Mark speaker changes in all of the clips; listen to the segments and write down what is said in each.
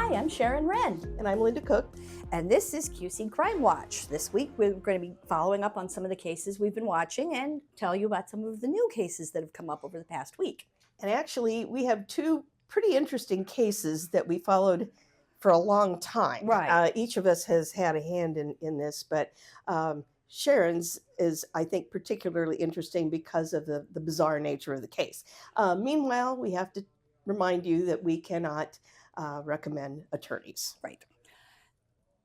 Speaker 1: Hi, I'm Sharon Wren.
Speaker 2: And I'm Linda Cook.
Speaker 1: And this is QC Crime Watch. This week we're going to be following up on some of the cases we've been watching and tell you about some of the new cases that have come up over the past week.
Speaker 2: And actually, we have two pretty interesting cases that we followed for a long time.
Speaker 1: Right.
Speaker 2: Each of us has had a hand in this, but Sharon's is, I think, particularly interesting because of the bizarre nature of the case. Meanwhile, we have to remind you that we cannot recommend attorneys.
Speaker 1: Right.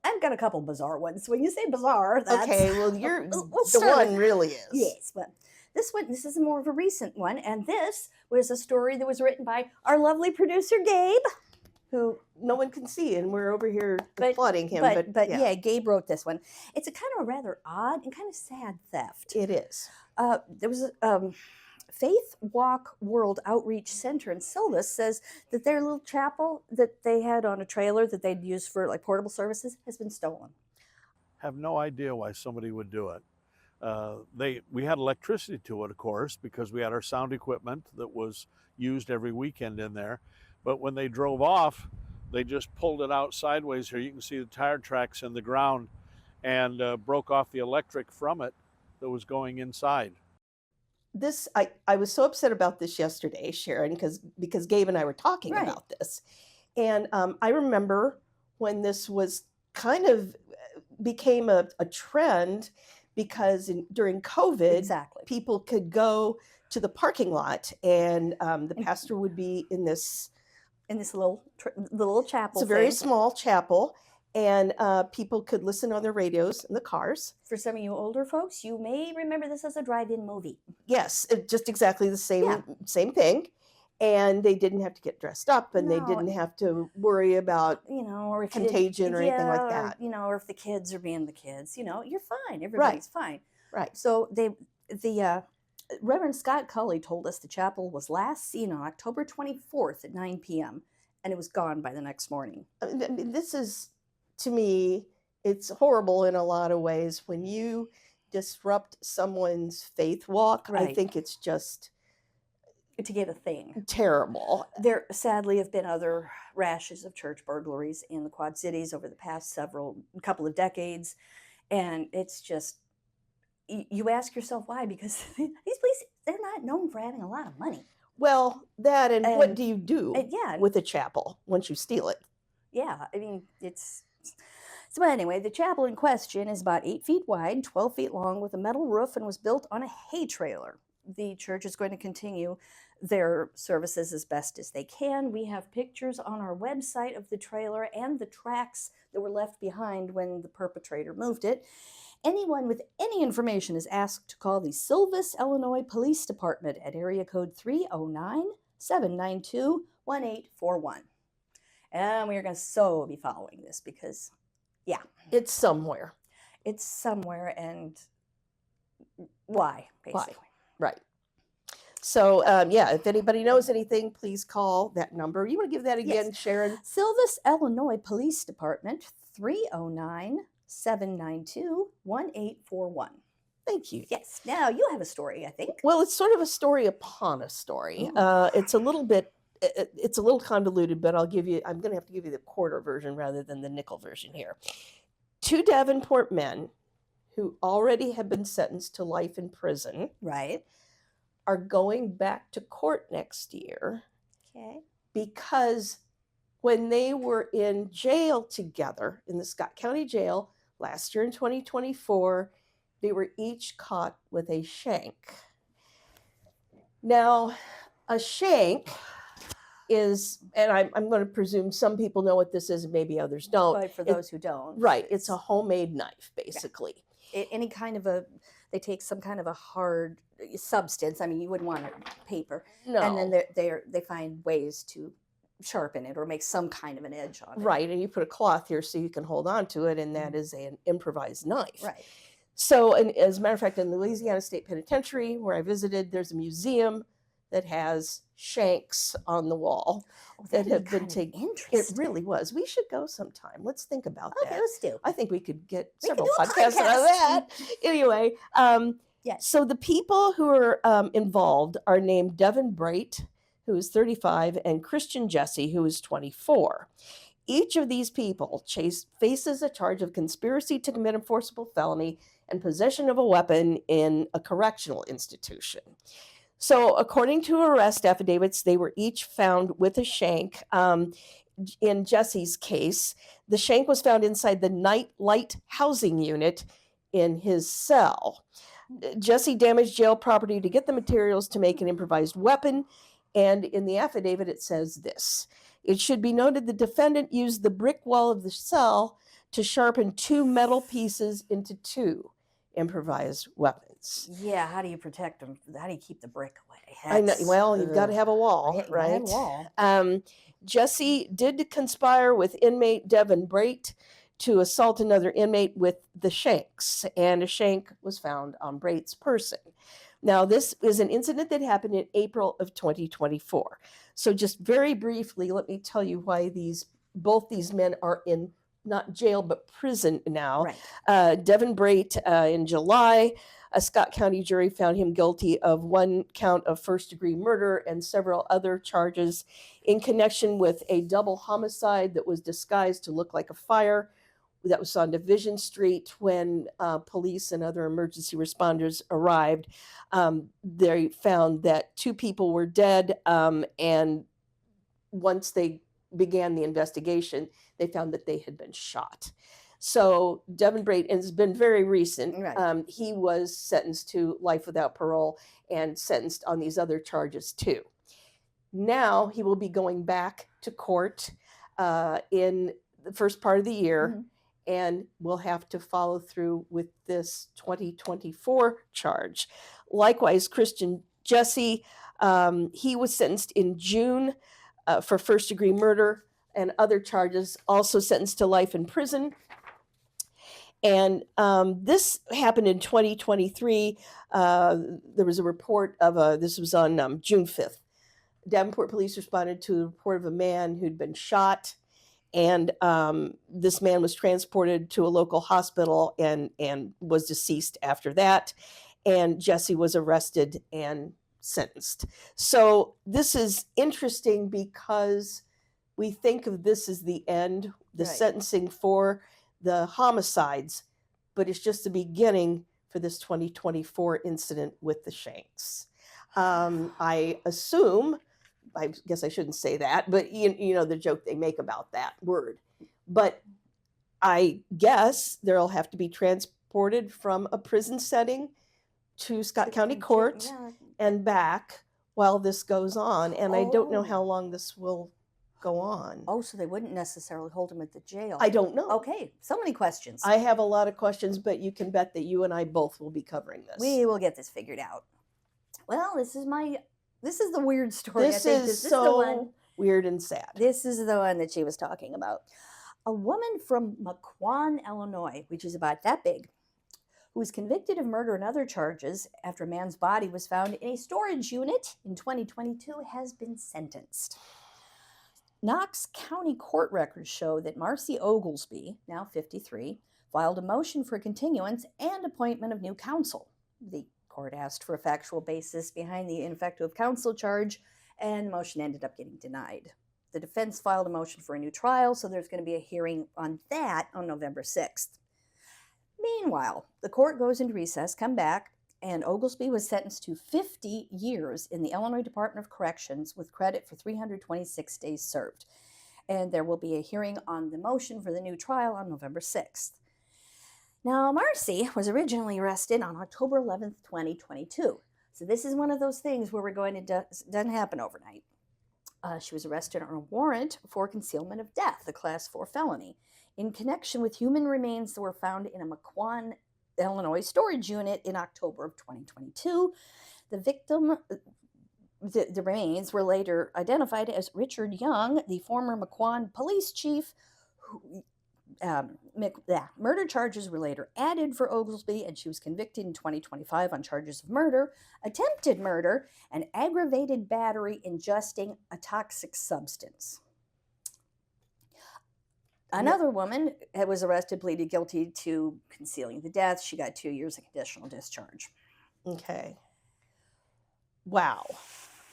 Speaker 1: I've got a couple bizarre ones. When you say bizarre, that's...
Speaker 2: Okay, well, you're
Speaker 1: we'll
Speaker 2: the one really is.
Speaker 1: Yes, but this is more of a recent one, and this was a story that was written by our lovely producer, Gabe,
Speaker 2: who no one can see, and we're over here applauding him.
Speaker 1: But yeah, Gabe wrote this one. It's a kind of a rather odd and kind of sad theft.
Speaker 2: It is.
Speaker 1: There was a Faith Walk World Outreach Center in Silvis says that their little chapel that they had on a trailer that they'd use for like portable services has been stolen.
Speaker 3: Have no idea why somebody would do it. We had electricity to it, of course, because we had our sound equipment that was used every weekend in there. But when they drove off, they just pulled it out sideways here. You can see the tire tracks in the ground and broke off the electric from it that was going inside.
Speaker 2: This, I was so upset about this yesterday, Sharon, because Gabe and I were talking
Speaker 1: Right.
Speaker 2: about this. And I remember when this was kind of became a trend because during COVID,
Speaker 1: Exactly.
Speaker 2: people could go to the parking lot and the pastor would be in this
Speaker 1: little chapel.
Speaker 2: It's a very
Speaker 1: thing.
Speaker 2: small chapel, and people could listen on their radios in the cars.
Speaker 1: For some of you older folks, you may remember this as a drive-in movie.
Speaker 2: Yes, just exactly the same
Speaker 1: Yeah.
Speaker 2: same thing. And they didn't have to get dressed up, and they
Speaker 1: No.
Speaker 2: didn't have to worry about
Speaker 1: Or if
Speaker 2: contagion or anything like that.
Speaker 1: Or if the kids are being the kids, you're fine. Everybody's fine.
Speaker 2: Right.
Speaker 1: So the Reverend Scott Cully told us the chapel was last seen on October 24th at 9 p.m. and it was gone by the next morning.
Speaker 2: I mean, this is, to me, it's horrible in a lot of ways. When you disrupt someone's faith walk, I
Speaker 1: Right.
Speaker 2: think it's just
Speaker 1: To get a thing.
Speaker 2: terrible.
Speaker 1: There sadly have been other rashes of church burglaries in the Quad Cities over the past couple of decades. And it's just, you ask yourself why, because these places, they're not known for having a lot of money.
Speaker 2: Well, that and what
Speaker 1: And-
Speaker 2: do you do
Speaker 1: Yeah.
Speaker 2: with a chapel once you steal it?
Speaker 1: Yeah, I mean, So anyway, the chapel in question is about 8 feet wide, 12 feet long, with a metal roof, and was built on a hay trailer. The church is going to continue their services as best as they can. We have pictures on our website of the trailer and the tracks that were left behind when the perpetrator moved it. Anyone with any information is asked to call the Silvis, Illinois Police Department at area code 309-792-1841. And we are going to be following this because, yeah,
Speaker 2: It's somewhere.
Speaker 1: it's somewhere, and why, basically.
Speaker 2: Right. So, yeah, if anybody knows anything, please call that number. You want to give that again,
Speaker 1: Yes.
Speaker 2: Sharon?
Speaker 1: Silvis, Illinois Police Department, 309-792-1841.
Speaker 2: Thank you.
Speaker 1: Yes, now you have a story, I think.
Speaker 2: Well, it's sort of a story upon a story.
Speaker 1: Ooh.
Speaker 2: It's a little convoluted, but I'm going to have to give you the quarter version rather than the nickel version here. Two Davenport men who already have been sentenced to life in prison
Speaker 1: Right.
Speaker 2: are going back to court next year
Speaker 1: Okay.
Speaker 2: because when they were in jail together in the Scott County Jail last year in 2024, they were each caught with a shank. Now, a shank is, and I'm going to presume some people know what this is and maybe others don't.
Speaker 1: But for those who don't.
Speaker 2: Right, it's a homemade knife, basically.
Speaker 1: Any kind of they take some kind of a hard substance. I mean, you wouldn't want it paper.
Speaker 2: No.
Speaker 1: And then they find ways to sharpen it or make some kind of an edge on it.
Speaker 2: Right, and you put a cloth here so you can hold on to it, and that is an improvised knife.
Speaker 1: Right.
Speaker 2: So, and as a matter of fact, in the Louisiana State Penitentiary, where I visited, there's a museum that has shanks on the wall that have been taken. It
Speaker 1: Interesting.
Speaker 2: really was. We should go sometime. Let's think about
Speaker 1: Okay,
Speaker 2: that.
Speaker 1: let's do.
Speaker 2: I think we could get
Speaker 1: We could
Speaker 2: several
Speaker 1: do a
Speaker 2: podcasts out of
Speaker 1: podcast.
Speaker 2: that. Anyway,
Speaker 1: Yes.
Speaker 2: so the people who are involved are named Devin Bright, who is 35, and Christian Jesse, who is 24. each of these people faces a charge of conspiracy to commit a forcible felony and possession of a weapon in a correctional institution. So, according to arrest affidavits, they were each found with a shank. In Jesse's case, the shank was found inside the night light housing unit in his cell. Jesse damaged jail property to get the materials to make an improvised weapon. And in the affidavit, it says this: it should be noted the defendant used the brick wall of the cell to sharpen 2 metal pieces into 2 improvised weapons.
Speaker 1: Yeah, how do you protect them? How do you keep the brick away?
Speaker 2: I know. Well, you've got to have a wall,
Speaker 1: Yeah, you gotta
Speaker 2: right?
Speaker 1: have a wall.
Speaker 2: Jesse did conspire with inmate Devin Brait to assault another inmate with the shanks, and a shank was found on Brait's person. Now, this is an incident that happened in April of 2024. So, just very briefly, let me tell you why both these men are in not jail but prison now.
Speaker 1: Right.
Speaker 2: Devin Brait, in July, a Scott County jury found him guilty of 1 count of first-degree murder and several other charges in connection with a double homicide that was disguised to look like a fire that was on Division Street. When police and other emergency responders arrived, they found that 2 people were dead, and once they began the investigation, they found that they had been shot. So Devin Brait has been very recent.
Speaker 1: Right.
Speaker 2: He was sentenced to life without parole and sentenced on these other charges too. Now he will be going back to court in the first part of the year,
Speaker 1: Mm-hmm.
Speaker 2: and will have to follow through with this 2024 charge. Likewise, Christian Jesse, he was sentenced in June for first-degree murder and other charges, also sentenced to life in prison. And this happened in 2023. There was a report of this was on June 5th. Davenport police responded to a report of a man who'd been shot, and this man was transported to a local hospital and was deceased after that. And Jesse was arrested and sentenced. So this is interesting because we think of this as the end, the
Speaker 1: Right.
Speaker 2: sentencing for the homicides, but it's just the beginning for this 2024 incident with the shanks. I assume, I guess I shouldn't say that, but you know the joke they make about that word. But I guess there'll have to be transported from a prison setting to Scott County Court
Speaker 1: Yeah.
Speaker 2: and back while this goes on. And I don't know
Speaker 1: Oh.
Speaker 2: how long this will go on.
Speaker 1: Oh, so they wouldn't necessarily hold him at the jail.
Speaker 2: I don't know.
Speaker 1: Okay, so many questions.
Speaker 2: I have a lot of questions, but you can bet that you and I both will be covering this.
Speaker 1: We will get this figured out. Well, this is the weird story.
Speaker 2: This
Speaker 1: I think
Speaker 2: is
Speaker 1: the
Speaker 2: so
Speaker 1: one.
Speaker 2: weird and sad.
Speaker 1: This is the one that she was talking about. A woman from Mequon, Illinois, which is about that big, who was convicted of murder and other charges after a man's body was found in a storage unit in 2022, has been sentenced. Knox County court records show that Marcy Oglesby, now 53, filed a motion for continuance and appointment of new counsel. The court asked for a factual basis behind the ineffective counsel charge, and the motion ended up getting denied. The defense filed a motion for a new trial, so there's going to be a hearing on that on November 6th. Meanwhile, the court goes into recess, come back, and Oglesby was sentenced to 50 years in the Illinois Department of Corrections with credit for 326 days served. And there will be a hearing on the motion for the new trial on November 6th. Now, Marcy was originally arrested on October 11th, 2022. So this is one of those things where we're going to doesn't happen overnight. She was arrested on a warrant for concealment of death, a Class 4 felony, in connection with human remains that were found in a Mequon, Illinois storage unit in October of 2022. The victim, the remains were later identified as Richard Young, the former Mequon police chief. Murder charges were later added for Oglesby, and she was convicted in 2025 on charges of murder, attempted murder, and aggravated battery ingesting a toxic substance. Another woman was arrested, pleaded guilty to concealing the death. She got 2 years of conditional discharge.
Speaker 2: Okay. Wow.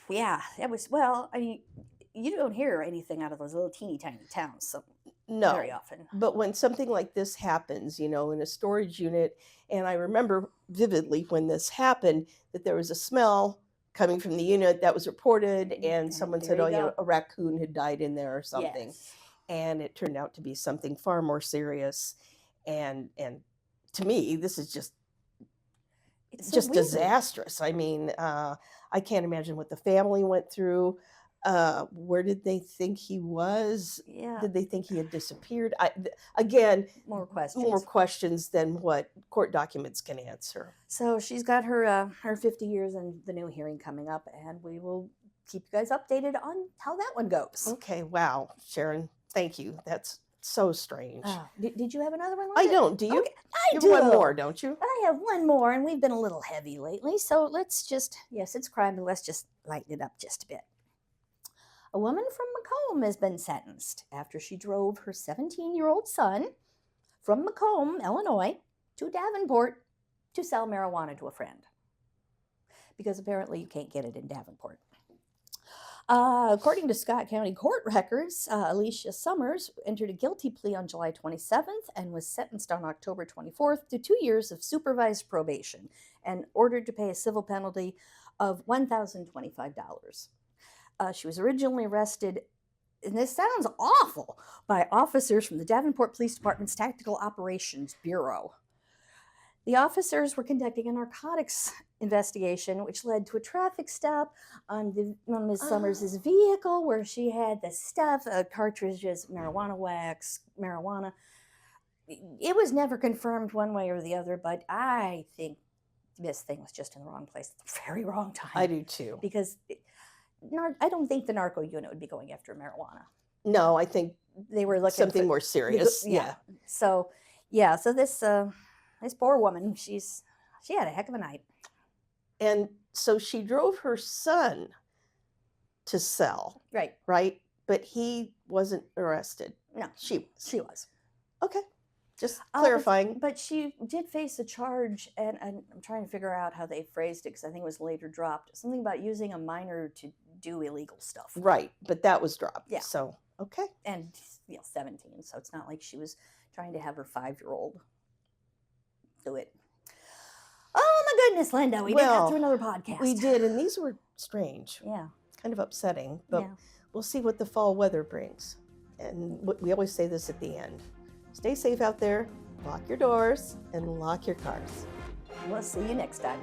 Speaker 1: Yeah, that was, well, I mean, you don't hear anything out of those little teeny tiny towns. So
Speaker 2: No.
Speaker 1: very often.
Speaker 2: But when something like this happens, in a storage unit, and I remember vividly when this happened that there was a smell coming from the unit that was reported, and
Speaker 1: And
Speaker 2: someone
Speaker 1: there
Speaker 2: said,
Speaker 1: you
Speaker 2: oh,
Speaker 1: go.
Speaker 2: a raccoon had died in there or something.
Speaker 1: Yes.
Speaker 2: And it turned out to be something far more serious. And to me, this is just
Speaker 1: It's so
Speaker 2: just
Speaker 1: weird.
Speaker 2: disastrous. I mean, I can't imagine what the family went through. Where did they think he was?
Speaker 1: Yeah.
Speaker 2: Did they think he had disappeared? Again,
Speaker 1: More questions.
Speaker 2: more questions than what court documents can answer.
Speaker 1: So she's got her 50 years and the new hearing coming up, and we will keep you guys updated on how that one goes.
Speaker 2: Okay, wow, Sharon, thank you. That's so strange.
Speaker 1: Oh, did you have another one?
Speaker 2: I
Speaker 1: Linda?
Speaker 2: don't. Do you?
Speaker 1: Okay, I
Speaker 2: You have
Speaker 1: do.
Speaker 2: one more, don't you?
Speaker 1: I have one more, and we've been a little heavy lately, so let's just, yes, it's crime, but let's just lighten it up just a bit. A woman from Macomb has been sentenced after she drove her 17-year-old son from Macomb, Illinois, to Davenport to sell marijuana to a friend. Because apparently you can't get it in Davenport. According to Scott County court records, Alicia Summers entered a guilty plea on July 27th and was sentenced on October 24th to 2 years of supervised probation and ordered to pay a civil penalty of $1,025. She was originally arrested, and this sounds awful, by officers from the Davenport Police Department's Tactical Operations Bureau. The officers were conducting a narcotics investigation, which led to a traffic stop on Ms. Summers' vehicle, where she had the stuff, cartridges, marijuana wax, marijuana. It was never confirmed one way or the other, but I think this thing was just in the wrong place at the very wrong time.
Speaker 2: I do too.
Speaker 1: Because I don't think the narco unit would be going after marijuana.
Speaker 2: No, I think
Speaker 1: They were looking
Speaker 2: something
Speaker 1: for,
Speaker 2: more serious. Yeah.
Speaker 1: So this poor woman, she had a heck of a night.
Speaker 2: And so she drove her son to sell,
Speaker 1: Right.
Speaker 2: right? But he wasn't arrested.
Speaker 1: No,
Speaker 2: She was.
Speaker 1: she was.
Speaker 2: Okay. Just clarifying.
Speaker 1: But she did face a charge, and I'm trying to figure out how they phrased it because I think it was later dropped. Something about using a minor to do illegal stuff.
Speaker 2: Right. But that was dropped.
Speaker 1: Yeah.
Speaker 2: So, okay.
Speaker 1: And 17, so it's not like she was trying to have her 5-year-old do it. Oh my goodness, Linda, we
Speaker 2: Well,
Speaker 1: got through another podcast.
Speaker 2: We did. And these were strange,
Speaker 1: Yeah.
Speaker 2: kind of upsetting. But
Speaker 1: Yeah.
Speaker 2: we'll see what the fall weather brings. And we always say this at the end. Stay safe out there. Lock your doors and lock your cars.
Speaker 1: We'll see you next time.